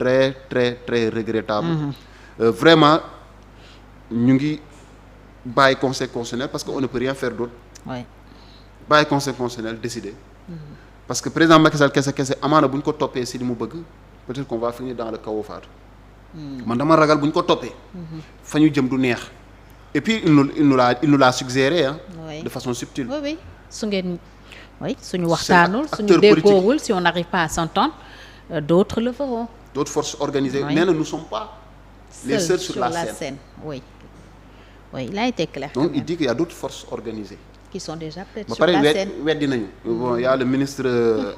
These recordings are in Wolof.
très très très regrettable. Vraiment ñu ngi bàyyi conseil constitutionnel parce que on ne peut rien faire d'autre. oui bàyyi conseil constitutionnel décider. Parce que président Macky Sall kese amaana bu ñu ko toppee si li mu bëgg peut-être qu'on va finir dans le chaos faatu. man dama ragal bu ñu ko toppee. fa ñu jëm du neex. et puis il nous l'a suggéré de façon subtile. oui su ngeen suñu waxtaanul suñu déggoowul si on n'arrive pas à s'entendre d'autres le feront. d'autres forces organisées nee na nous ne sommes pas les seuls sur la scène. oui il a été clair. donc il dit qu'il y a d'autres forces organisées. qui sont déjà prêtes sur la scène. weddi nañu. bon y a le ministre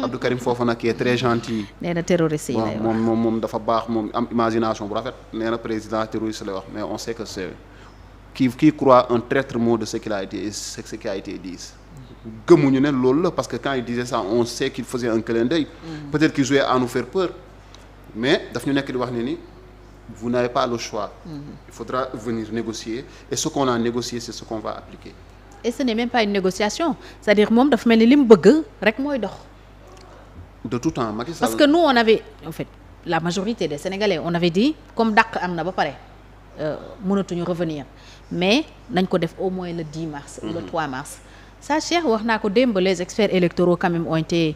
Abdou Karim Fofana qui est très gentil. nee na terroriste yi lay wax moom dafa baax moom am imagination bu rafet nee na président terroriste lay wax mais on sait que c'est qui croit un traître mot de ce qui a été dit. gëmuñu ne loolu la parce que quand il disait ça on sait qu'il faisait un clin d'œil. peut-être qu'il jouait à nous faire peur. mais daf ñu nekk di wax ne ni vous n'avez pas le choix. il faudra venir négocier et ce qu'on a négocié c'est ce qu'on va appliquer. et ce n'est même pas une négociation c'est-à-dire moom dafa mel ni li mu bëgg rek mooy dox. de tout temps Macky Sall. parce que nous on avait en fait la majorité des Sénégalais on avait dit comme dàq am na ba pare mënatuñu revenir mais nañ ko def au moins le 10 mars. ou le 3 mars. ça Cheikh wax naa ko démb les experts électoraux quand même ont été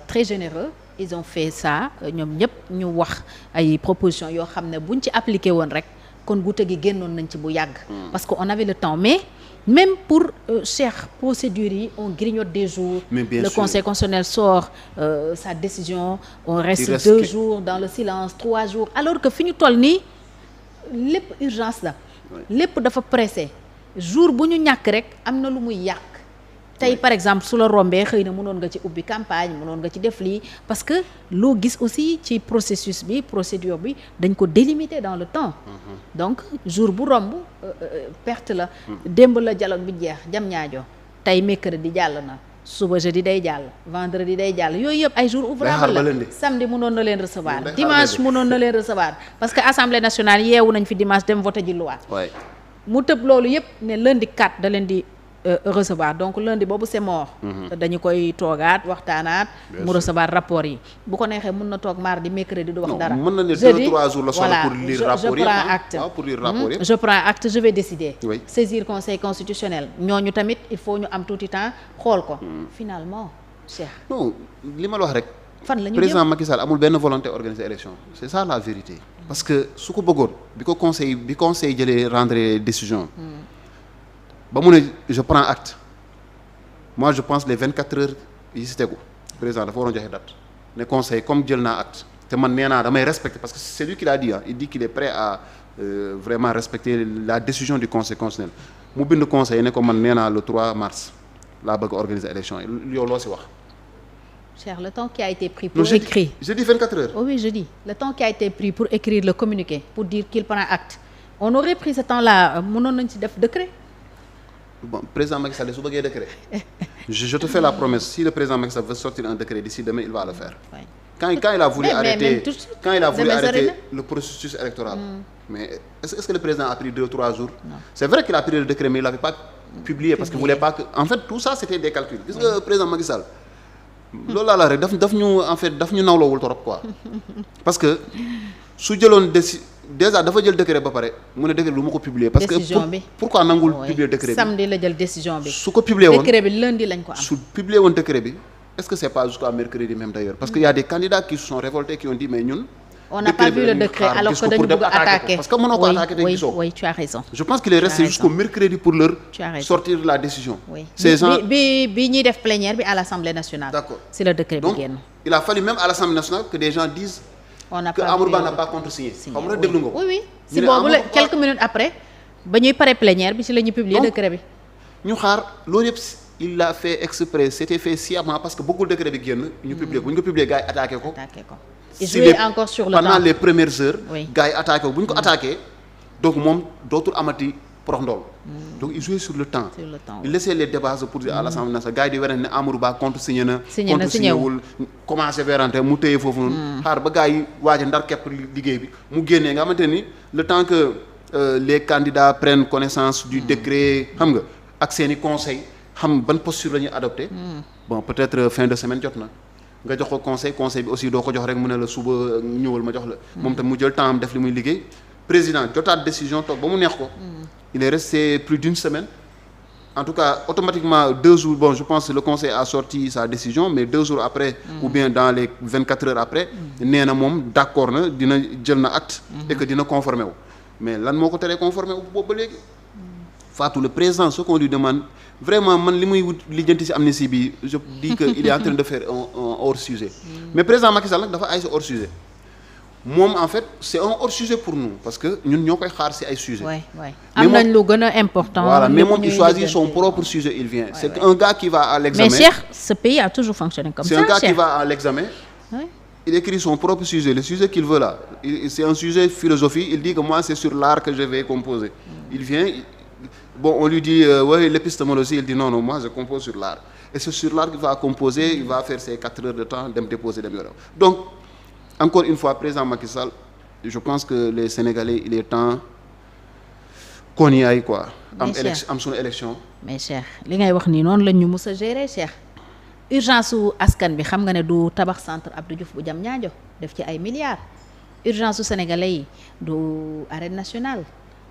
très généreux. ils ont fait ça ñoom ñëpp ñu wax ay propositions yoo xam ne buñ ci appliqué woon rek kon guute gi génnoon nañ ci bu yàgg. parce que on avait le temps mais même pour Cheikh procédures yi on grignote des jours. Le Conseil constitutionnel sort sa décision. on reste 2 jours dans le silence 3 jours alors que fi ñu toll nii lépp urgence la. lépp dafa pressé jour bu ñu ñàkk rek am na lu muy yàq. tey par exemple su la rombee xëy na mënoon nga ci ubbi campagne mënoon nga ci def lii parce que loo gis aussi ci processus bi procédure bi dañ ko délimiter dans le temps. donc jour bu romb perte la. démb la dialogue bi jeex jam ñaajo tey mercredi jàll na suba jeudi day jàll vendredi day jàll yooyu yëpp ay jours ouvrables la samedi mënoon na leen recevoir dimanche mënoon na leen recevoir parce que assemblée nationale yeewu nañ fi dimanche dem voter ji loi mu tëb loolu yëpp ne lundi 4 da leen di recevoir donc lundi boobu c'est mort. dañu koy toogaat waxtaanaat. mu recevoir rapport yi bu ko neexee mën na toog mardi mercredi du wax dara. mën na ne 2-3 jours la soxla pour lire rapport yi je prends acte je vais décider. saisir conseil constitutionnel ñooñu tamit il faut ñu am tuuti temps xool ko. finalement Cheikh. non li ma la wax rek. fan la ñu président Macky Sall amul benn volonté organiser élection c'est ça la vérité. parce que su ko bëggoon bi conseil jëlee rendre décision. ba mu ne je prends acte moi je pense les 24 heures yi si tegu président dafa waroon joxe date ne conseil comme jël naa acte te man nee naa damay respecter parce que c'est lui qui l'a dit il dit qu'il est prêt à vraiment respecter la décision du conseil constitutionnel mu bind conseil ne ko man nee naa le 3 mars laa bëgg organiser élection yi yow loo si wax. Cher, le temps qui a été pris pour écrire. Je dis 24 heures. Oh oui, je dis le temps qui a été pris pour écrire le communiqué pour dire qu'il prend acte on aurait pris ce temps-là mënoon nañ ci def décret. Bon, président Macky Sall su bëggee décret je te fais la promesse si le président Macky Sall veut sortir un décret d'ici demain il va le faire. Oui. Quand il a voulu arrêter le processus électoral. Mais est-ce que le président a pris 2-3 jours? Non. C'est vrai qu'il a pris le décret mais il l'avait pas publié parce qu'il voulait pas que en fait tout ça c'était des calculs. Gis nga président Macky Sall loolu laa la rek daf ñu nawloowul trop quoi parce que su jëloon déjà dafa jël décret ba pare mu ne décret lu ma ko publier parce que pourquoi nangul publier décret bi samedi la jël décision bi su ko publier woon décret bi lundi lañ ko am su publier woon décret bi est-ce que c'est pas jusqu'à mercredi même d'ailleurs parce que y a des candidats qui se sont révoltés qui ont dit mais ñun on n'a pas vu le décret alors que dañu bëgg attaquer parce que mënoo ko attaquer te gisoo oui tu as raison je pense qu'il est resté jusqu'au mercredi pour leur sortir la décision ces gens bi ñuy def plénière bi à l'Assemblée nationale d'accord c'est le décret bi génn il a fallu même à l'Assemblée nationale que des gens disent que Amadou Ba n'a pas contresigné xam nga déglu nga ko oui si boobu la quelques minutes après ba ñuy pare plénière bi ci la ñu publier décret bi ñu xaar loolu yëpp il l'a fait exprès c'était fait sciemment parce que bëggul décret bi génn ñu publier ko bu ñu ko publier gars yi attaqué ko il jouait encore sur le temps pendant les premières heures gars yi attaqué ko bu ñu ko attaqué donc moom dootul amati prox ndool donc il jouait sur le temps il laissait les débats pour dire à l'Assemblée nationale gars yi di wérante ne Amadou Ba contresigné na contresignéwul commencé vérante mu téye foofu noonu xaar ba gars yi waaj a ndar kepp liggéey bi mu génnee nga xamante ni le temps que les candidats prennent connaissance du décret xam nga ak seeni conseil xam ban posture la ñuy adopté bon peut-être fin de semaine jot na nga jox ko conseil bi aussi doo ko jox rek mu ne la suba ñëwal ma jox la. moom tam mu jël temps am def li muy liggéey président jotaat décision toog ba mu neex ko. il est resté plus d'une semaine. En tout cas, automatiquement, 2 jours, bon, je pense que le conseil a sorti sa décision, mais 2 jours après, ou bien dans les 24 heures après, nee na moom d'accord na dina jël na acte et que dina conformer wu. Mais lan moo ko teree conformer wu boobu ba léegi. Fatou, le président, ce qu'on lui demande, vraiment, man li muy wut lijjanti ci amnistie bi, je dis que il est en train de faire un hors sujet. Mais président Macky Sall nag dafa ay ci hors sujet. moom en fait c'est un hors sujet pour nous parce que ñun ñoo koy xaar ci ay sujet am nañ lu gën a important. voilà mais moom il choisit son propre sujet il vient. c'est un gars qui va à l'examen. mais Cheikh, ce pays a toujours fonctionné comme ça. C'est un gars qui va à l'examen. Il écrit son propre sujet, le sujet qu'il veut là. C'est un sujet philosophie. Il dit que moi c'est sur l'art que je vais composer. Il vient, bon on lui dit ouais l'épistémologie, il dit non moi je compose sur l'art. Et c'est sur l'art qu'il va composer, il va faire ses 4 heures de temps dem déposer dem yoonam. Donc encore une fois président Macky Sall, je pense que les Sénégalais il est temps qu'on y aille quoi. am sunu élection. mais Cheikh li ngay wax nii noonu la ñu mus a gérer Cheikh. urgence su askan bi xam nga ne du tabax centre Abdou Diouf bu Diamniadio def ci ay milliards. urgence su sénégalais yi du arène nationale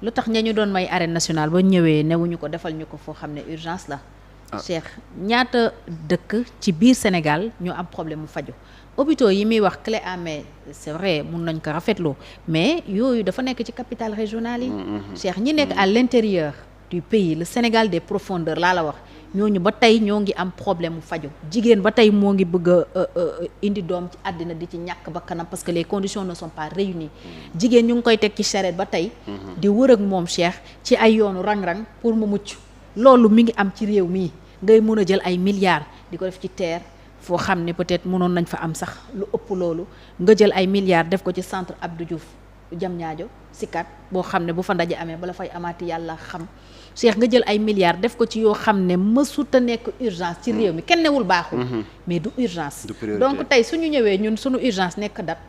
lu tax ña ñu doon may arène nationale ba ñëwee newuñu ko defal ñu ko foo xam ne urgence la. Cheikh ñaata dëkk ci biir Sénégal ñu am problème mu faju hôpitaux yi muy wax clé en main c'est vrai mun nañ ko rafetlu mais yooyu dafa nekk ci capitale régionale yi. Cheikh ñi nekk à l'intérieur du pays le Sénégal des profondeurs laa la wax ñooñu ba tey ñoo ngi am problème mu faju jigéen ba tey moo ngi bëgg a indi doom ci àddina di ci ñàkk ba kanam parce que les conditions ne sont pas réunies jigéen ñu ngi koy teg ci charrette ba tey. di wër ak moom Cheikh ci ay yoonu rang-rang pour mu mucc loolu mi ngi am ci réew mii ngay mën a jël ay milliards di ko def ci terre. foo xam ne peut-être mënoon nañ fa am sax lu ëpp loolu nga jël ay milliards def ko ci centre Abdou Diouf Diamniadio Sicap boo xam ne bu fa ndaje amee bala fay amaati yàlla xam Cheikh nga jël ay milliards def ko ci yoo xam ne mësut a nekk urgence ci réew mi kenn newul baaxul mais du urgence donc tey suñu ñëwee ñun suñu urgence nekk date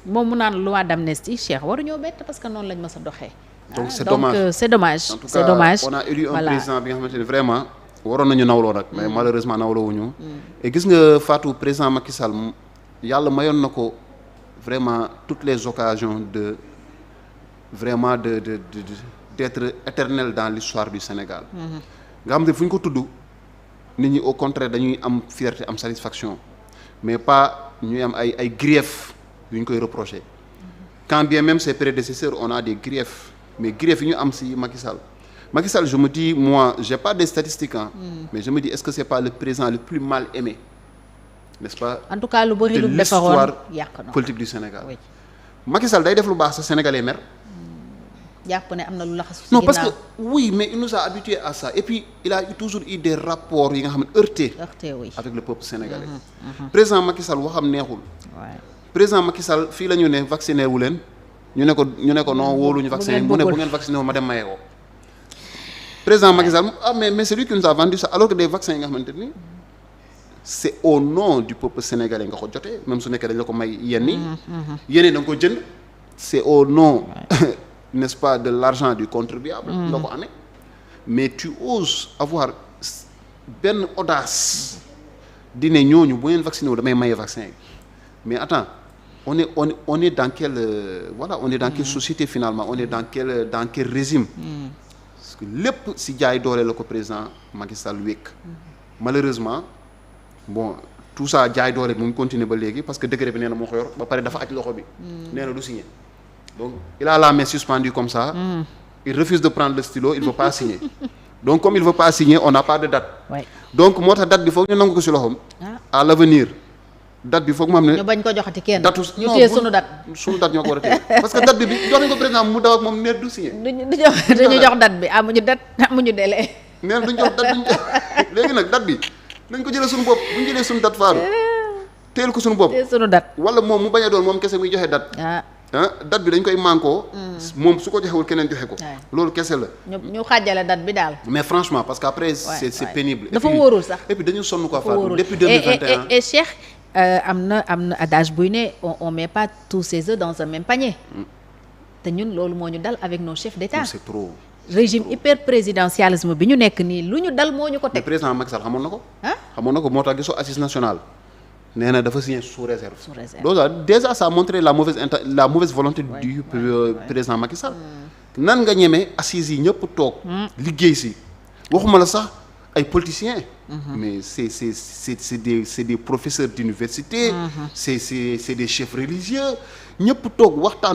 moom mu naan loi d'amnistie Cheikh waruñoo bett parce que noonu lañ mës a doxee donc c'est dommage en tout c'est dommage on a élu un président bi nga xamante ne vraiment waroon nañu nawloo nag mais malheureusement nawloowuñu et gis nga Fatou président Macky Sall yàlla mayoon na ko vraiment toutes les occasions de vraiment d'être éternel dans l'histoire du Sénégal nga xam ne fu ñu ko tudd nit ñi au contraire dañuy am fierté am satisfaction mais pas ñuy am ay griefs yu ñu koy reprocher quand bien même ses prédécesseurs on a des griefs mais griefs yi ñu am ci Macky Sall je me dis moi j'ai pas des statistiques mais je me dis est-ce que c'est pas le président le plus mal aimé n'est-ce pas en tout cas lu bari lu defaroon yàq na politique du Sénégal Macky Sall day def lu baax sa sénégalais mer jàpp ne am na lu laxasu ci non parce que oui mais il nous a habitués à ça et puis il a toujours eu des rapports yi nga xam ne heurtés oui avec le peuple sénégalais président Macky Sall waxam neexul président Macky Sall fii la ñu ne vacciné wu leen ñu ne ko non wóoluñu vaccin mu ne bu ngeen vacciné wu ma dem mayee ko président Macky Sall mais c'est lui qui nous a vendu ça alors que des vaccins yi nga xamante ni c'est au nom du peuple sénégalais nga ko jotee même su nekkee dañ la ko may yenn yi da nga ko jënd c'est au nom n'est-ce pas de l'argent du contribuable nga ko amee mais tu oses avoir benn audace di ne ñooñu bu ngeen vacciné wu damay maye vaccin yi mais attends on est dans quelle on est dans quelle société finalement on est dans quel régime lépp ci jaay doole la ko président Macky Sall wékk malheureusement bon tout ça jaay doole bi mu continuer ba léegi parce que décret bi nee na moo ko yor ba pare dafa aj loxo bi nee na du signer donc il a la main suspendue comme ça il refuse de prendre le stylo il veut pas signer donc comme il veut pas signer on n'a pas de date donc moo tax date bi foog ñu nangu ko ci loxoom à l'avenir date bi foog mu xam ne ñu bañ ko joxati kenn datu ñu téye sunu date ñoo ko war a téye parce que date bi jox nañ ko président mu daw ak moom neer du signé dañu jox date bi amuñu délai neen duñ jox date léegi nag date bi nañ ko jëlee suñu bopp bu ñu jëlee suñu date faaru teel ko suñu bopp sunu date wala moom mu bañ a doon moom kese muy joxe date date bi dañ koy mànkoo moom su ko joxewul keneen joxe ko loolu kese la ñu xaajale date bi daal mais franchement parce que après c'est pénible dafa wóorul sax et puis dañu sonn quoi Fatou depuis 2021 et Cheikh am na adage buy ne on met pas tous ses œufs dans un même panier te ñun loolu moo ñu dal avec nos chefs d'État c'est trop régime hyper présidentialisme bi ñu nekk nii lu ñu dal moo ñu ko teg président Macky Sall xamoon na ko moo tax gisoo assise nationale nee na dafa signé sous réserve. donc déjà ça a montré la mauvaise volonté du président Macky Sall. nan nga ñemee assises yi ñëpp toog. liggéey si waxuma la sax ay politiciens. mais c'est des professeurs d'université. c'est des chefs religieux ñëpp toog waxtaan.